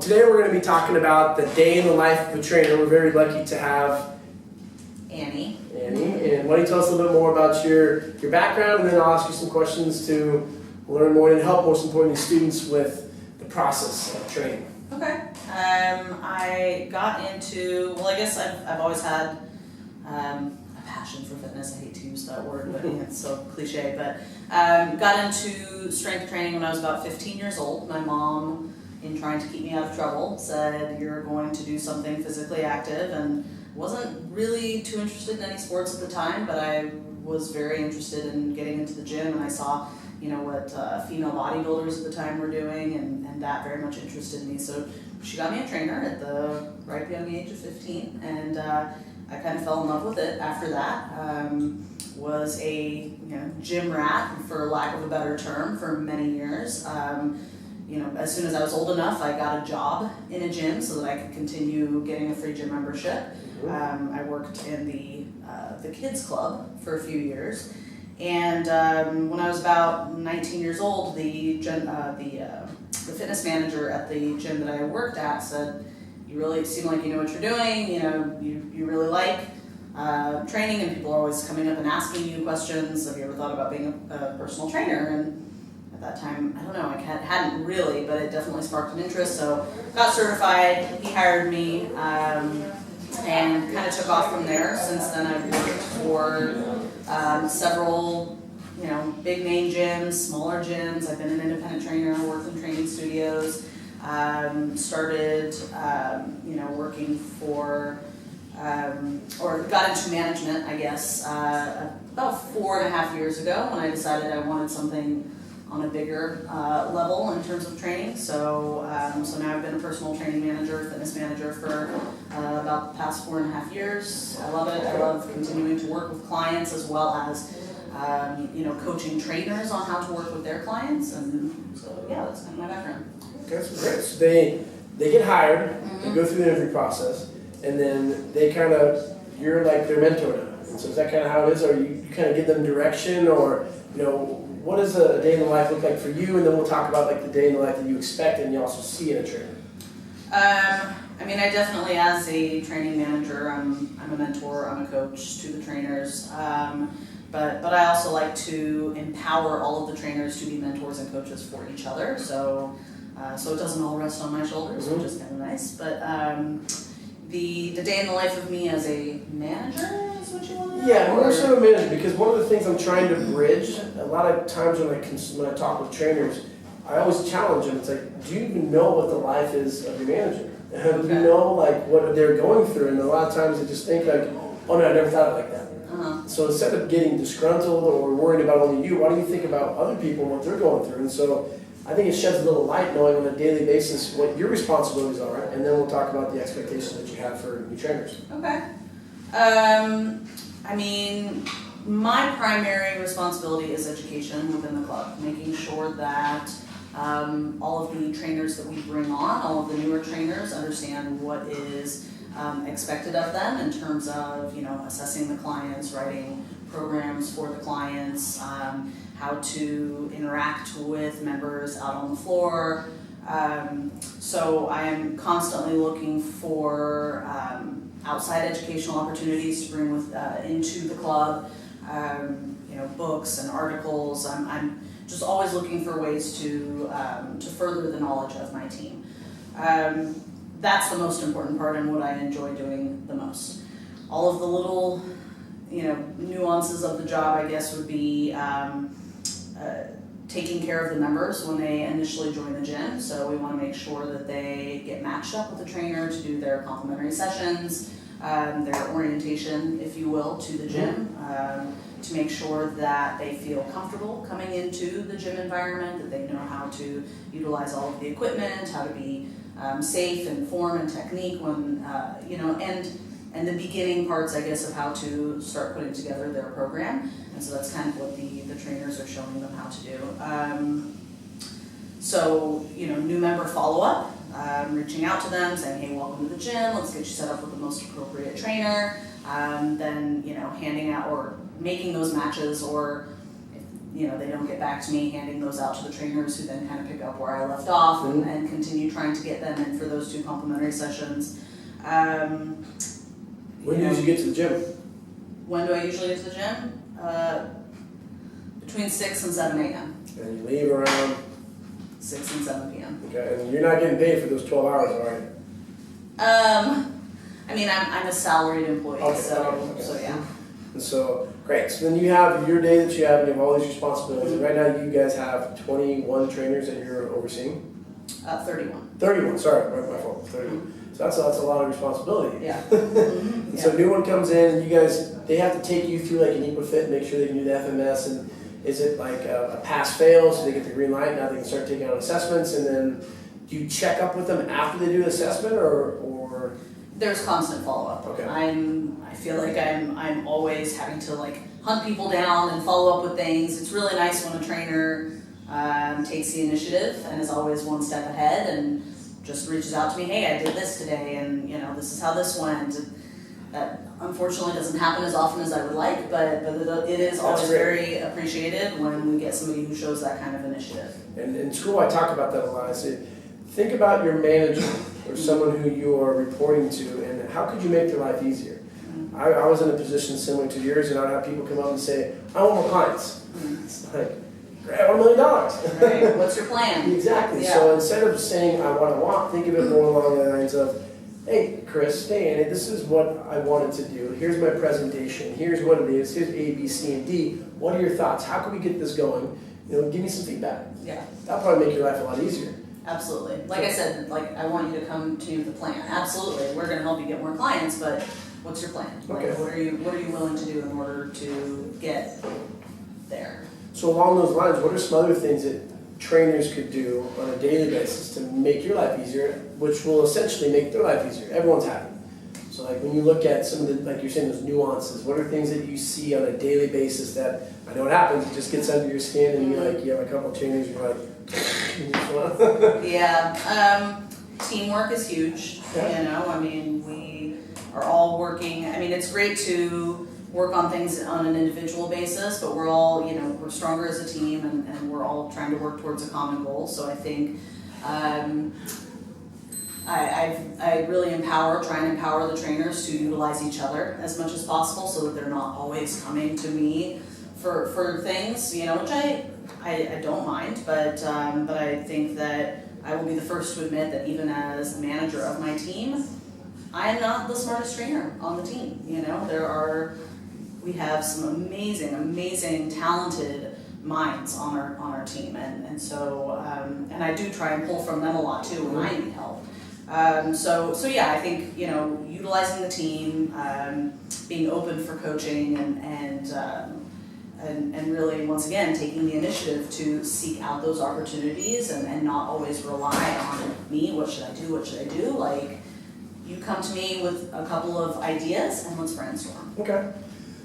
today we're going to be talking about the day in the life of a trainer. We're very lucky to have Annie. And why don't you tell us a little bit more about your background, and then I'll ask you some questions to learn more and help, most importantly, students with the process of training. Okay. I got into, well, I guess I've always had a passion for fitness. I hate to use that word, but it's so cliche. But got into strength training when I was about 15 years old. My mom, in trying to keep me out of trouble, said, "You're going to do something physically active," and wasn't really too interested in any sports at the time, but I was very interested in getting into the gym, and I saw, what female bodybuilders at the time were doing, and that very much interested me. So she got me a trainer at the ripe young age of 15, and I kind of fell in love with it after that. Was a gym rat, for lack of a better term, for many years. As soon as I was old enough, I got a job in a gym so that I could continue getting a free gym membership. I worked in the kids club for a few years, and when I was about 19 years old, the fitness manager at the gym that I worked at said, "You really seem like you know what you're doing. You really like training, and people are always coming up and asking you questions. Have you ever thought about being a personal trainer?" And at that time, I don't know, I hadn't really, but it definitely sparked an interest. So got certified. He hired me. And kind of took off from there. Since then, I've worked for several, big name gyms, smaller gyms. I've been an independent trainer, worked in training studios, started, working for, or got into management, I guess, about 4.5 years ago when I decided I wanted something on a bigger level in terms of training. So now I've been a personal training manager, fitness manager for about the past 4.5 years. I love it. I love continuing to work with clients, as well as coaching trainers on how to work with their clients. And so that's kind of my background. Okay, that's great. So they get hired, they go through the interview process, and then you're like their mentor now. And so is that kind of how it is, or you kind of give them direction, or what does a day in the life look like for you? And then we'll talk about like the day in the life that you expect and you also see in a trainer. I definitely, as a training manager, I'm a mentor, I'm a coach to the trainers. But I also like to empower all of the trainers to be mentors and coaches for each other. So it doesn't all rest on my shoulders, which is kind of nice. But the day in the life of me as a manager is what you want to know? Yeah, more so a manager, because one of the things I'm trying to bridge, a lot of times when I talk with trainers, I always challenge them. It's like, do you even know what the life is of your manager? Do you know what they're going through? And a lot of times they just think like, oh no, I never thought of it like that. So instead of getting disgruntled or worried about only you, why don't you think about other people and what they're going through? And so I think it sheds a little light knowing on a daily basis what your responsibilities are, and then we'll talk about the expectations that you have for new trainers. Okay. My primary responsibility is education within the club, making sure that all of the trainers that we bring on, all of the newer trainers, understand what is expected of them in terms of, assessing the clients, writing programs for the clients, how to interact with members out on the floor. So I am constantly looking for outside educational opportunities to bring into the club, books and articles. I'm just always looking for ways to further the knowledge of my team. That's the most important part and what I enjoy doing the most. All of the little, nuances of the job, I guess, would be taking care of the members when they initially join the gym. So we want to make sure that they get matched up with the trainer to do their complimentary sessions, their orientation, if you will, to the gym, to make sure that they feel comfortable coming into the gym environment, that they know how to utilize all of the equipment, how to be safe in form and technique when, and the beginning parts, I guess, of how to start putting together their program. And so that's kind of what the trainers are showing them how to do. New member follow-up, reaching out to them, saying, hey, welcome to the gym, let's get you set up with the most appropriate trainer. Then, handing out or making those matches, or they don't get back to me, handing those out to the trainers who then kind of pick up where I left off and continue trying to get them in for those 2 complimentary sessions. When do you usually get to the gym? When do I usually get to the gym? Between 6 and 7 a.m. And you leave around 6 and 7 p.m. Okay, and you're not getting paid for those 12 hours, all right? I mean, I'm a salaried employee, Okay, so yeah. And so, great. So then you have your day that you have, and you have all these responsibilities. And right now you guys have 21 trainers that you're overseeing? 31. 31, sorry, my fault, 31. So that's a lot of responsibility. Yeah. And so a new one comes in, and you guys, they have to take you through like an Equifit and make sure they can do the FMS. And is it like a pass-fail, so they get the green light, now they can start taking on assessments, and then do you check up with them after they do the assessment, or? There's constant follow-up. Okay. I feel like I'm always having to like hunt people down and follow up with things. It's really nice when a trainer takes the initiative and is always one step ahead and just reaches out to me, hey, I did this today, and this is how this went. That unfortunately doesn't happen as often as I would like, but it is always very appreciated when we get somebody who shows that kind of initiative. And in school I talk about that a lot. I say, think about your manager or someone who you are reporting to, and how could you make their life easier? I was in a position similar to yours, and I'd have people come up and say, I want more clients. It's like, great, I want $1 million. Right. What's your plan? Exactly. Yeah. So instead of saying I want, think of it more along the lines of, hey, Chris, hey, Annie, this is what I wanted to do. Here's my presentation. Here's what it is. Here's A, B, C, and D. What are your thoughts? How can we get this going? Give me some feedback. Yeah. That'll probably make your life a lot easier. Absolutely. Like I said, I want you to come to me with a plan. Absolutely. We're going to help you get more clients, but what's your plan? Okay. What are you willing to do in order to get there? So along those lines, what are some other things that trainers could do on a daily basis to make your life easier, which will essentially make their life easier? Everyone's happy. So like when you look at some of the, like you're saying, those nuances, what are things that you see on a daily basis that, I know it happens, it just gets under your skin and you have a couple of trainers and you're like, yeah, teamwork is huge. I mean, we are all working. I mean, it's great to work on things on an individual basis, but we're all, we're stronger as a team, and we're all trying to work towards a common goal. So I think I really try and empower the trainers to utilize each other as much as possible, so that they're not always coming to me for things, which I don't mind, but I think that I will be the first to admit that even as the manager of my team, I am not the smartest trainer on the team. We have some amazing, talented minds on our team, and so and I do try and pull from them a lot too when I need help. So yeah, I think utilizing the team, being open for coaching, and really, once again, taking the initiative to seek out those opportunities and not always rely on me. What should I do? Like, you come to me with a couple of ideas and let's brainstorm. Okay.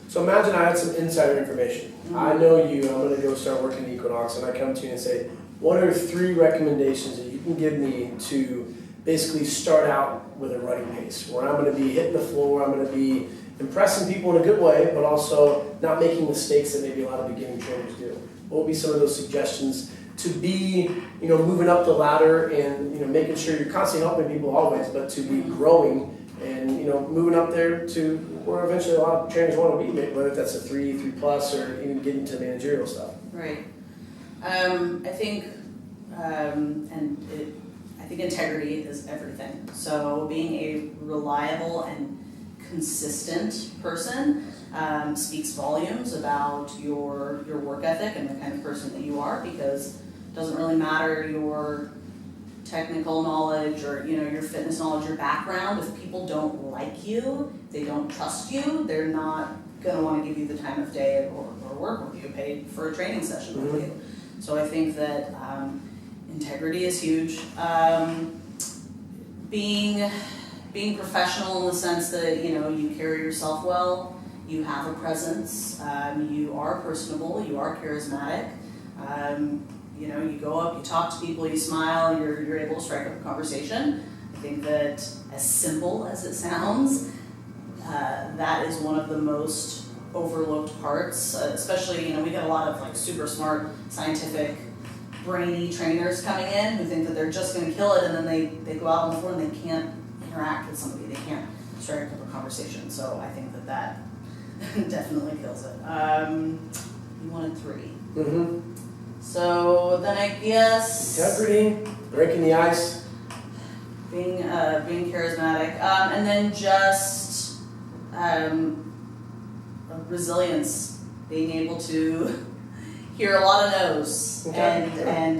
So imagine I had some insider information. I know you, I'm going to go start working at Equinox, and I come to you and say, what are 3 recommendations that you can give me to basically start out with a running pace, where I'm going to be hitting the floor, I'm going to be impressing people in a good way, but also not making mistakes that maybe a lot of beginning trainers do? What would be some of those suggestions to be, moving up the ladder and, making sure you're constantly helping people always, but to be growing and, moving up there to where eventually a lot of trainers want to be, whether that's a 3+, or even getting to managerial stuff? Right. I think integrity is everything. So being a reliable and consistent person speaks volumes about your work ethic and the kind of person that you are, because it doesn't really matter your technical knowledge or your fitness knowledge, your background. If people don't like you, they don't trust you, they're not going to want to give you the time of day or work with you, pay for a training session with you. So I think that integrity is huge. Being professional in the sense that you carry yourself well, you have a presence, you are personable, you are charismatic. You go up, you talk to people, you smile, you're able to strike up a conversation. I think that, as simple as it sounds, that is one of the most overlooked parts, especially, you know, we get a lot of like super smart, scientific, brainy trainers coming in who think that they're just going to kill it, and then they go out on the floor and they can't interact with somebody, they can't strike up a conversation. So I think that definitely kills it. You wanted 3. Mm-hmm. So then I guess Integrity, breaking the ice. being charismatic, and then just resilience, being able to hear a lot of no's and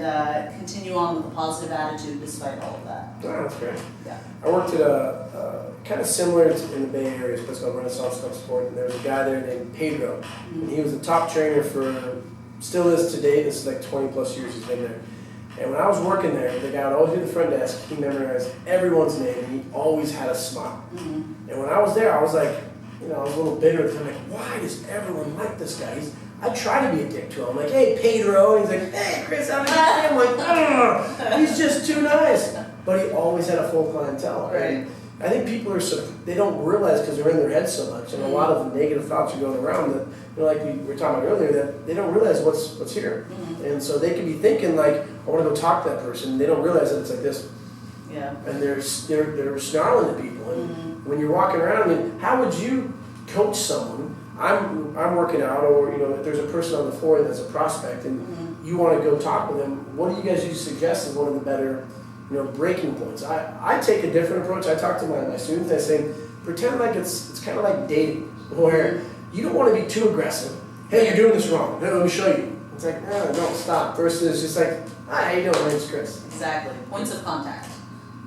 continue on with a positive attitude despite all of that. Oh, that's great. Yeah. I worked at a kind of similar in the Bay Area, it's a place called Renaissance Club Sport, and there was a guy there named Pedro, and he was a top trainer for, still is today, this is like 20 plus years he's been there. And when I was working there, the guy would always do the front desk, he memorized everyone's name, and he always had a smile. Mm-hmm. And when I was there, I was like, you know, I was a little bitter, I'm like, why does everyone like this guy? I try to be a dick to him. I'm like, hey, Pedro. And he's like, hey, Chris, how do you I'm like, ugh, he's just too nice. But he always had a full clientele. Right. And I think people they don't realize because they're in their head so much, and a lot of negative thoughts are going around that, you know, like we were talking about earlier, that they don't realize what's here. Mm-hmm. And so they can be thinking like, I want to go talk to that person. They don't realize that it's like this. Yeah. And they're snarling at people. And when you're walking around, I mean, how would you coach someone? I'm working out, or you know, if there's a person on the floor that's a prospect, and you want to go talk with them. What do you guys usually suggest is one of the better, you know, breaking points? I take a different approach. I talk to my students. I say, pretend like it's kind of like dating, where you don't want to be too aggressive. Hey, you're doing this wrong. Hey, let me show you. It's like, no, stop. Versus just like, hi, how you doing? My name's Chris. Exactly. Points of contact.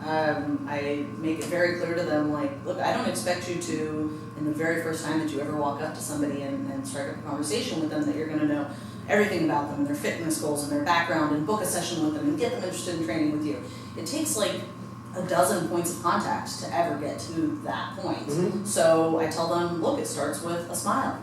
I make it very clear to them, like, look, I don't expect you to, in the very first time that you ever walk up to somebody and strike up a conversation with them, that you're going to know everything about them, and their fitness goals, and their background, and book a session with them, and get them interested in training with you. It takes like a dozen points of contact to ever get to that point. Mm-hmm. So I tell them, look, it starts with a smile.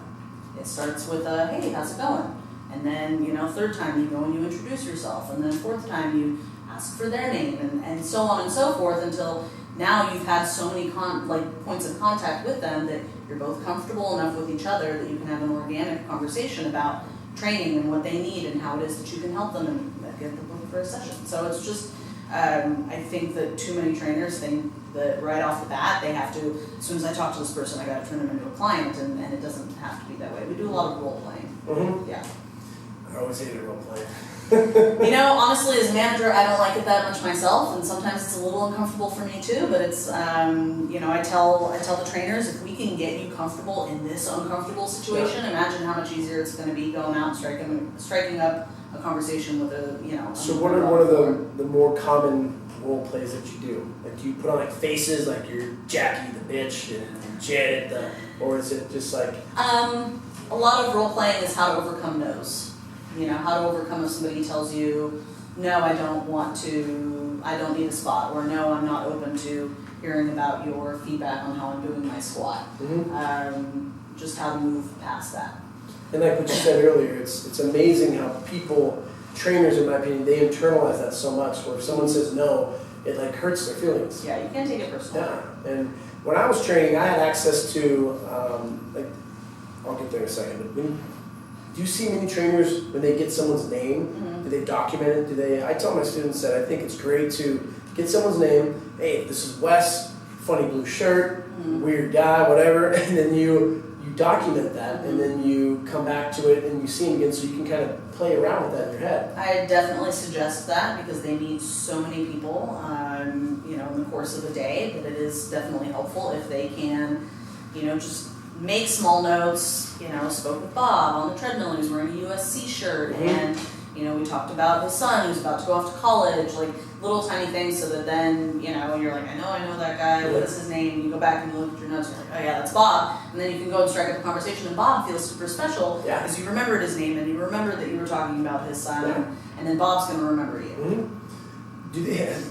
It starts with a, hey, how's it going? And then, you know, third time you go and you introduce yourself, and then fourth time you ask for their name, and so on and so forth, until now you've had so many points of contact with them that you're both comfortable enough with each other that you can have an organic conversation about training and what they need and how it is that you can help them and get them booked for a session. So it's just, I think that too many trainers think that right off the bat they have to, as soon as I talk to this person, I got to turn them into a client, and it doesn't have to be that way. We do a lot of role playing. Mm-hmm. Yeah. I always hated role playing. You know, honestly, as a manager, I don't like it that much myself, and sometimes it's a little uncomfortable for me too. But it's, you know, I tell the trainers, if we can get you comfortable in this uncomfortable situation, imagine how much easier it's going to be going out and striking up a conversation with a, you know. So what are one of the more common role plays that you do? Like, do you put on like faces, like you're Jackie the bitch and Janet, or is it just like? A lot of role playing is how to overcome no's. You know, how to overcome if somebody tells you, no, I don't need a spot, or no, I'm not open to hearing about your feedback on how I'm doing my squat. Mm-hmm. Just how to move past that. And like what you said earlier, it's amazing how trainers in my opinion, they internalize that so much, where if someone says no, it like hurts their feelings. Yeah, you can't take it personally. Yeah, and when I was training, I had access to, like, I'll get there in a second, but do you see many trainers when they get someone's name? Mm-hmm. Do they document it? I tell my students that I think it's great to get someone's name. Hey, this is Wes, funny blue shirt, weird guy, whatever, and then you document that, and then you come back to it and you see him again, so you can kind of play around with that in your head. I definitely suggest that because they meet so many people, you know, in the course of a day. But it is definitely helpful if they can, you know, just make small notes. You know, spoke with Bob on the treadmill. He was wearing a USC shirt, and you know, we talked about his son who's about to go off to college. Like little tiny things, so that then you know you're like, I know that guy. What is his name? You go back and you look at your notes. And you're like, oh yeah, that's Bob. And then you can go and strike up a conversation, and Bob feels super special because you remembered his name and you remembered that you were talking about his son, and then Bob's going to remember you. Mm-hmm. Do they have?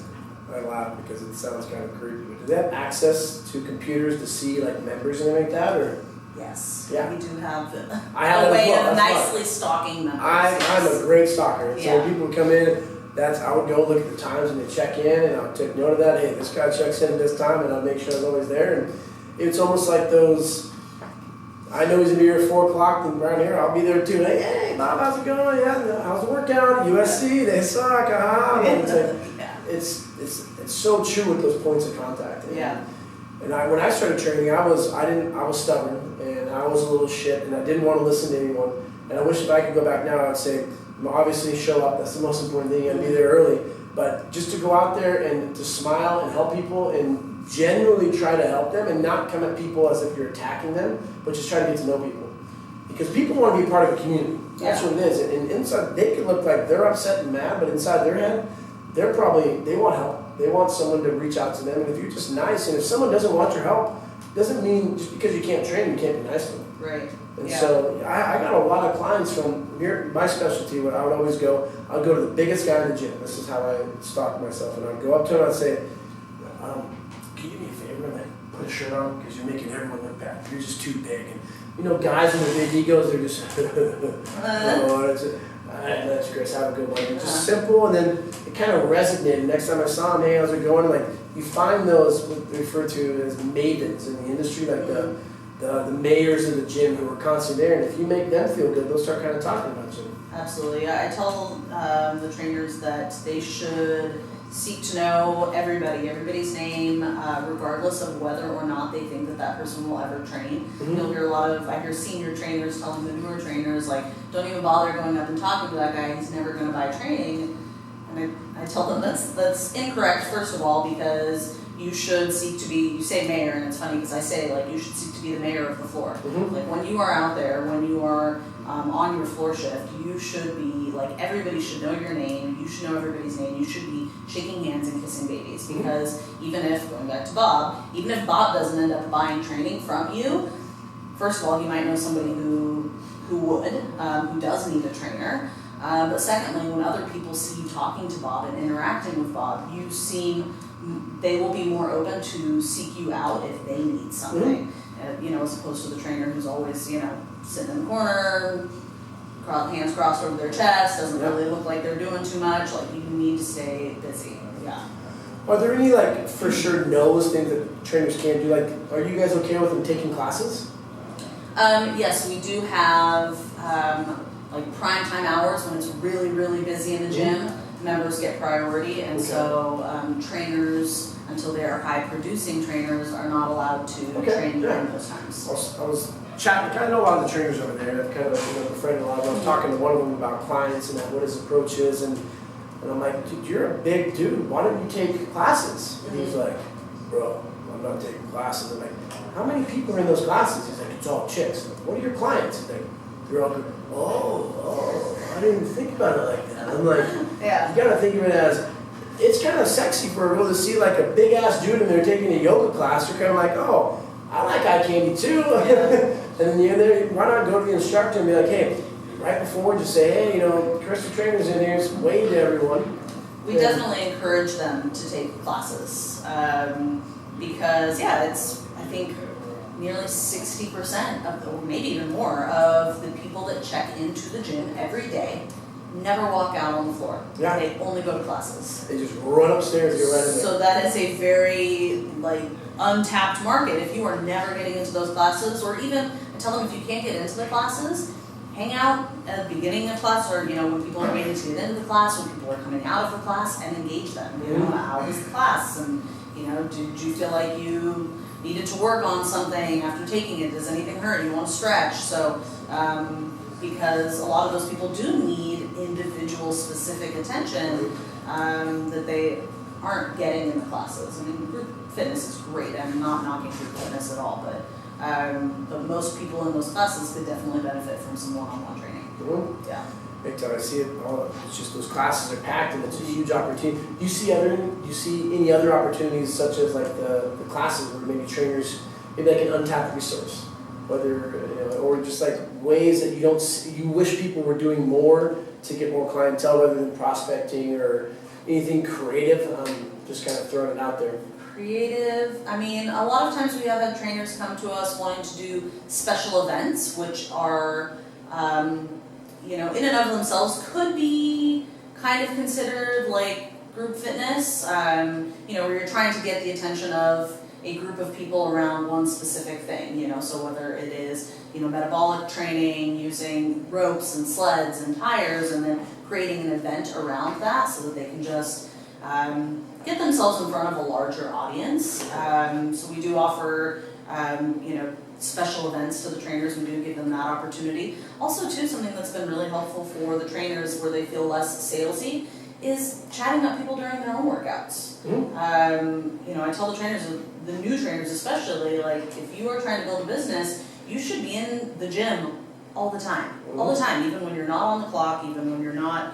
I laugh because it sounds kind of creepy. But do they have access to computers to see like members and anything like that, or? Yes. Yeah. We do have a way of nicely stalking members. I'm a great stalker. And so Yeah. when people come in, I would go look at the times and they check in, and I would take note of that. Hey, this guy checks in at this time, and I'll make sure I'm always there. And it's almost like those, I know he's gonna be here at 4 o'clock, then around here, I'll be there too. Like, hey, Bob, how's it going? Yeah, how's the workout? USC, they suck, And it's like, it's so true with those points of contact. And when I started training, I was stubborn, and I was a little shit, and I didn't want to listen to anyone. And I wish if I could go back now, I'd say, obviously show up. That's the most important thing. You gotta be there early. But just to go out there and to smile and help people and genuinely try to help them and not come at people as if you're attacking them, but just try to get to know people. Because people want to be part of a community. That's what it is. And inside, they can look like they're upset and mad, but inside their head, they want help. They want someone to reach out to them. And if you're just nice, and if someone doesn't want your help, doesn't mean just because you can't train, you can't be nice to them. Right. And so I got a lot of clients from here. My specialty, where I would always go, I'd go to the biggest guy in the gym. This is how I stalk myself. And I'd go up to him and I'd say, can you do me a favor and like put a shirt on? Because you're making everyone look bad. You're just too big. And you know, guys with big egos, they're just, that's Chris, have a good one. It's just simple, and then it kind of resonated. Next time I saw him, hey, how's it going? Like, you find those referred to as mavens in the industry, like the mayors of the gym who are constantly there, and if you make them feel good, they'll start kind of talking about you. Absolutely. I tell the trainers that they should seek to know everybody's name, regardless of whether or not they think that person will ever train. You'll hear I hear senior trainers telling the newer trainers, like, don't even bother going up and talking to that guy, he's never going to buy training. And I tell them that's incorrect, first of all, because you should seek to be, you say mayor, and it's funny because I say, like, you should seek to be the mayor of the floor. Like, when you are out there, when you are on your floor shift, you should be, like, everybody should know your name, you should know everybody's name, you should be shaking hands and kissing babies, because even if, going back to Bob, even if Bob doesn't end up buying training from you, first of all, you might know somebody who would, who does need a trainer. But secondly, when other people see you talking to Bob and interacting with Bob, they will be more open to seek you out if they need something. As opposed to the trainer who's always, sitting in the corner, hands crossed over their chest, doesn't really look like they're doing too much. Like, you need to stay busy. Yeah. Are there any, like, for sure knows things that trainers can't do? Like, are you guys okay with them taking classes? Yes, we do have like prime time hours when it's really, really busy in the gym. Members get priority, and so trainers, until they are high producing trainers, are not allowed to train during those times. I was chatting, I kind of know a lot of the trainers over there. I've kind of befriended a lot of them. I was talking to one of them about clients and what his approach is, and I'm like, dude, you're a big dude. Why don't you take classes? And he's like, bro, I'm not taking classes. I'm like, how many people are in those classes? He's like, it's all chicks. I'm like, what are your clients? He's like, they're all good. Oh, I didn't even think about it like that. I'm like, you gotta think of it as, it's kind of sexy for a girl to see like a big ass dude and they're taking a yoga class. You're kind of like, oh, I like eye candy too. And then you're there, why not go to the instructor and be like, hey, right before, just say, hey, Chris the trainer's in here, just wave to everyone. We definitely encourage them to take classes because, it's, I think, nearly 60% or maybe even more, of the people that check into the gym every day never walk out on the floor. Yeah. They only go to classes. They just run upstairs, get right in there. So that is a very, untapped market. If you are never getting into those classes, or even, I tell them if you can't get into the classes, hang out at the beginning of class, or when people are waiting to get into the class, when people are coming out of the class, and engage them. How was the class? And did you feel like you needed to work on something after taking it? Does anything hurt? You want to stretch? So, because a lot of those people do need individual specific attention that they aren't getting in the classes. I mean, group fitness is great. I'm not knocking group fitness at all, but most people in those classes could definitely benefit from some one-on-one training. Yeah. Big time. I see it. It's just those classes are packed, and it's a huge opportunity. Do you see any other opportunities, such as like the classes where maybe trainers, maybe like an untapped resource, whether or just like ways that you wish people were doing more to get more clientele, rather than prospecting or anything creative? Just kind of throwing it out there. Creative. I mean, a lot of times we have had trainers come to us wanting to do special events, which are in and of themselves could be kind of considered like group fitness, where you're trying to get the attention of, a group of people around one specific thing, you know, so whether it is, you know, metabolic training, using ropes and sleds and tires, and then creating an event around that so that they can just get themselves in front of a larger audience. So we do offer, you know, special events to the trainers. We do give them that opportunity. Also, too, something that's been really helpful for the trainers where they feel less salesy is chatting up people during their own workouts. Mm-hmm. You know, I tell the trainers, the new trainers especially, like if you are trying to build a business, you should be in the gym all the time. Mm-hmm. All the time, even when you're not on the clock, even when you're not,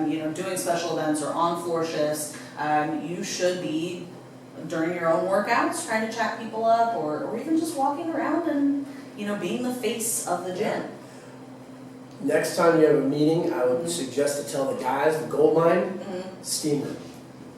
you know, doing special events or on floor shifts. You should be during your own workouts trying to chat people up, or even just walking around and, you know, being the face of the gym. Next time you have a meeting, I would suggest to tell the guys, the gold mine, steamer.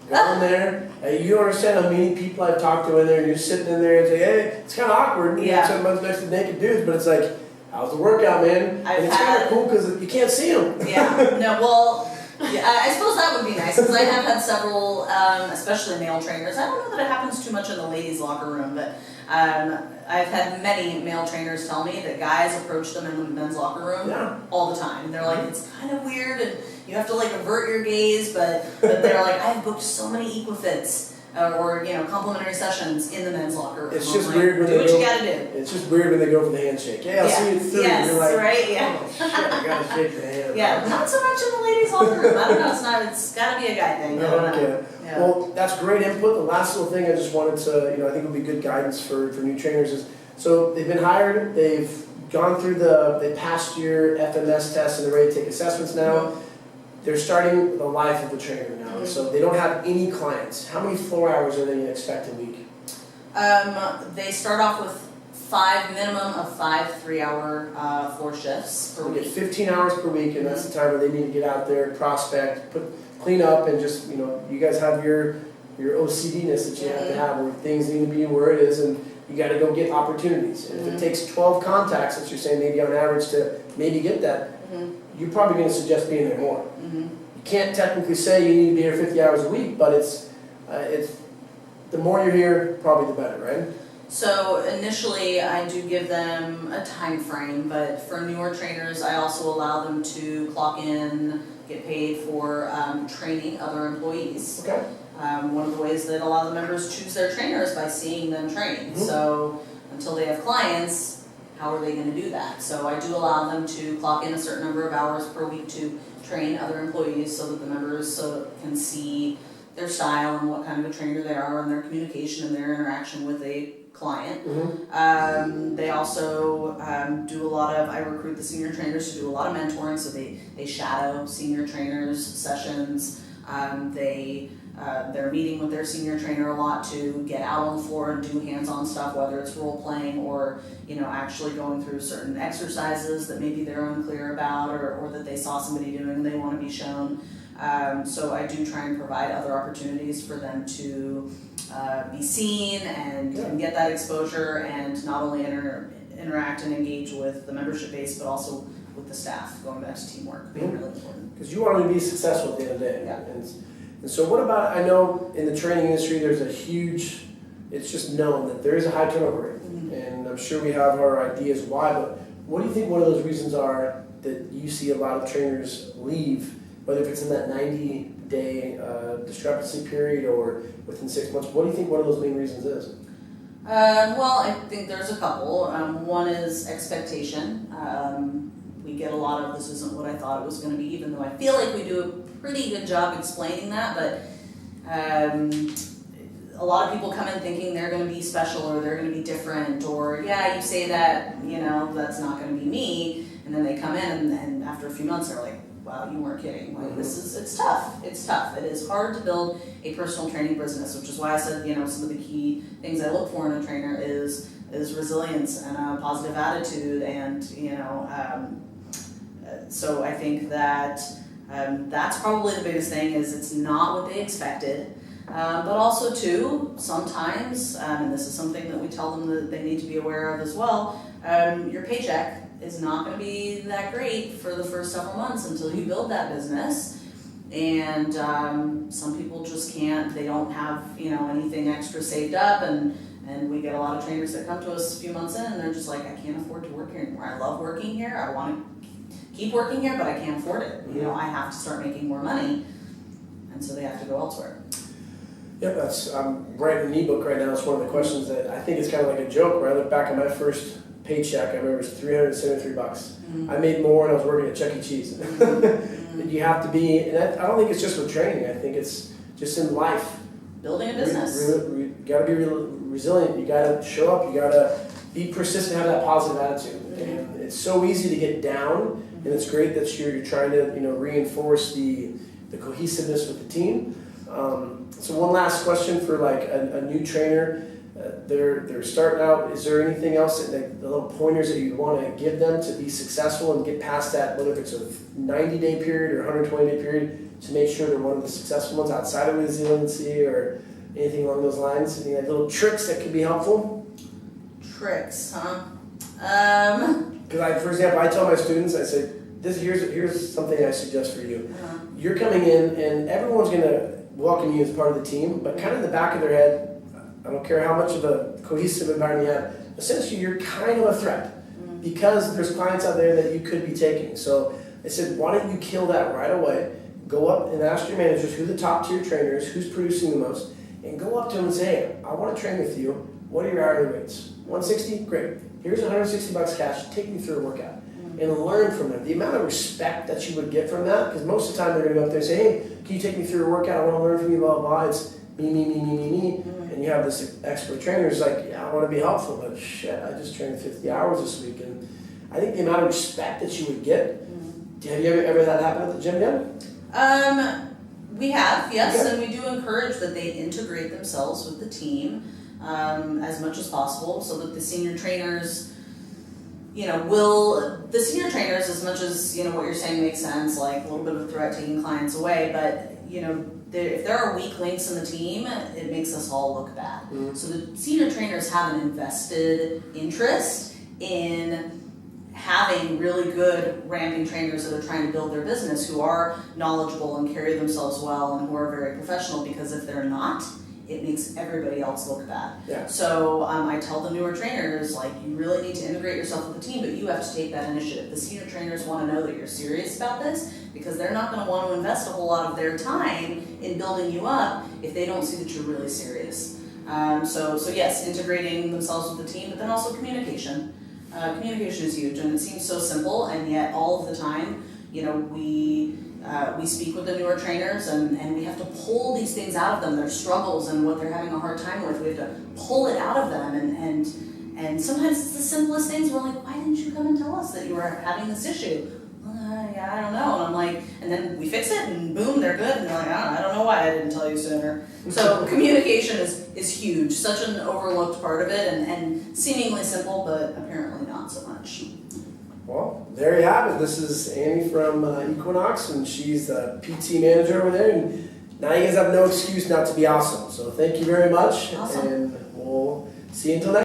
Go in there. You don't understand how many people I've talked to in there, and you're sitting in there and say, hey, it's kind of awkward. You know, somebody's next to naked dudes, but it's like, how's the workout, man? And it's kind of cool because you can't see them. Yeah, no, well, yeah, I suppose that would be nice, because I have had several, especially male trainers. I don't know that it happens too much in the ladies' locker room, but I've had many male trainers tell me that guys approach them in the men's locker room all the time. And they're like, it's kind of weird, and you have to like avert your gaze, but they're like, I've booked so many Equifits or, you know, complimentary sessions in the men's locker room. It's just weird when do they what go, you gotta do. It's just weird when they go for the handshake. Yeah, I'll see you at 3. Yes, you're like, right, yeah. oh shit, I gotta shake the hand. Yeah, not so much in the ladies' locker room. I don't know, it's gotta be a guy thing. Okay. Yeah. Well, that's great input. The last little thing I just wanted to, you know, I think would be good guidance for new trainers is, so they've been hired, they've gone through they passed your FMS test and they're ready to take assessments now. They're starting the life of the trainer now, so they don't have any clients. How many floor hours are they going to expect a week? They start off with minimum of 5 3-hour floor shifts per week. 15 hours per week, and that's the time where they need to get out there, prospect, clean up, and just, you know, you guys have your OCD-ness that you have to have, where things need to be where it is, and you got to go get opportunities. And if it takes 12 contacts, that you're saying maybe on average to maybe get that, you're probably going to suggest being there more. You can't technically say you need to be here 50 hours a week, but it's the more you're here, probably the better, right? So initially, I do give them a time frame, but for newer trainers, I also allow them to clock in, get paid for training other employees. Okay. One of the ways that a lot of the members choose their trainers by seeing them train. So until they have clients, how are they going to do that? So I do allow them to clock in a certain number of hours per week to train other employees so that the members can see their style and what kind of a trainer they are, and their communication and their interaction with a client. They also do a lot of, I recruit the senior trainers to do a lot of mentoring, so they shadow senior trainers' sessions. They're meeting with their senior trainer a lot to get out on the floor and do hands-on stuff, whether it's role playing or, you know, actually going through certain exercises that maybe they're unclear about, or that they saw somebody doing and they want to be shown. So I do try and provide other opportunities for them to be seen and get that exposure, and not only interact and engage with the membership base, but also with the staff, going back to teamwork being really important. Because you want them to be successful at the end of the day. Yeah. And so what about, I know in the training industry there's a huge, it's just known that there is a high turnover rate. And I'm sure we have our ideas why, but what do you think one of those reasons are that you see a lot of trainers leave, whether if it's in that 90-day discrepancy period or within 6 months? What do you think one of those main reasons is? Well, I think there's a couple. One is expectation. We get a lot of, this isn't what I thought it was going to be, even though I feel like we do a pretty good job explaining that, but a lot of people come in thinking they're going to be special or they're going to be different, or you say that, you know, that's not going to be me, and then they come in and after a few months they're like, wow, you weren't kidding. Like, it's tough. It's tough. It is hard to build a personal training business, which is why I said, you know, some of the key things I look for in a trainer is resilience and a positive attitude, and, you know, so I think that that's probably the biggest thing, is it's not what they expected. But also too, sometimes, and this is something that we tell them that they need to be aware of as well, your paycheck is not going to be that great for the first several months until you build that business. And some people just can't, they don't have, anything extra saved up, and we get a lot of trainers that come to us a few months in and they're just like, I can't afford to work here anymore. I love working here, I want to keep working here, but I can't afford it. Mm-hmm. I have to start making more money, and so they have to go elsewhere. Yep, I'm writing an ebook right now. It's one of the questions that I think is kind of like a joke. Where I look back at my first paycheck, I remember it was $373. Mm-hmm. I made more when I was working at Chuck E. Cheese. Mm-hmm. You have to be, and I don't think it's just with training. I think it's just in life. Building a business. You got to be resilient. You got to show up. You got to be persistent. Have that positive attitude. Mm-hmm. And it's so easy to get down. And it's great that you're trying to reinforce the cohesiveness with the team. So one last question for like a new trainer. They're starting out. Is there anything else, the little pointers that you want to give them to be successful and get past that, whether it's a 90-day period or 120-day period, to make sure they're one of the successful ones outside of resiliency or anything along those lines? Any like little tricks that could be helpful? Tricks, huh? Because for example, I tell my students, I say, here's something I suggest for you. Uh-huh. You're coming in and everyone's going to welcome you as part of the team, but kind of in the back of their head, I don't care how much of a cohesive environment you have, essentially you're kind of a threat because there's clients out there that you could be taking. So I said, why don't you kill that right away? Go up and ask your managers who the top tier trainers, who's producing the most, and go up to them and say, hey, I want to train with you. What are your hourly rates? 160? Great. Here's $160 cash. Take me through a workout. And learn from them. The amount of respect that you would get from that, because most of the time they're going to go up there and say, hey, can you take me through a workout? I want to learn from you, blah, blah, blah. It's me. And you have this expert trainer who's like, yeah, I want to be helpful, but shit, I just trained 50 hours this week. And I think the amount of respect that you would get, have you ever had that happen at the gym yet? We have, yes, Okay. and we do encourage that they integrate themselves with the team as much as possible, so that the senior trainers, the senior trainers, as much as, what you're saying makes sense, like a little bit of a threat taking clients away, but, if there are weak links in the team, it makes us all look bad. Mm-hmm. So the senior trainers have an invested interest in having really good ramping trainers that are trying to build their business, who are knowledgeable and carry themselves well and who are very professional, because if they're not, it makes everybody else look bad. Yeah. So I tell the newer trainers, like, you really need to integrate yourself with the team, but you have to take that initiative. The senior trainers want to know that you're serious about this, because they're not going to want to invest a whole lot of their time in building you up if they don't see that you're really serious. So yes, integrating themselves with the team, but then also communication. Communication is huge, and it seems so simple, and yet all of the time, we speak with the newer trainers, and we have to pull these things out of them, their struggles and what they're having a hard time with. We have to pull it out of them, and sometimes it's the simplest things. We're like, why didn't you come and tell us that you were having this issue? Yeah, I don't know. And I'm like, and then we fix it, and boom, they're good. And they're like, I don't know why I didn't tell you sooner. So communication is huge, such an overlooked part of it, and seemingly simple, but apparently not so much. Well, there you have it. This is Annie from Equinox, and she's the PT manager over there. And now you guys have no excuse not to be awesome. So thank you very much, Awesome. and we'll see you until next time.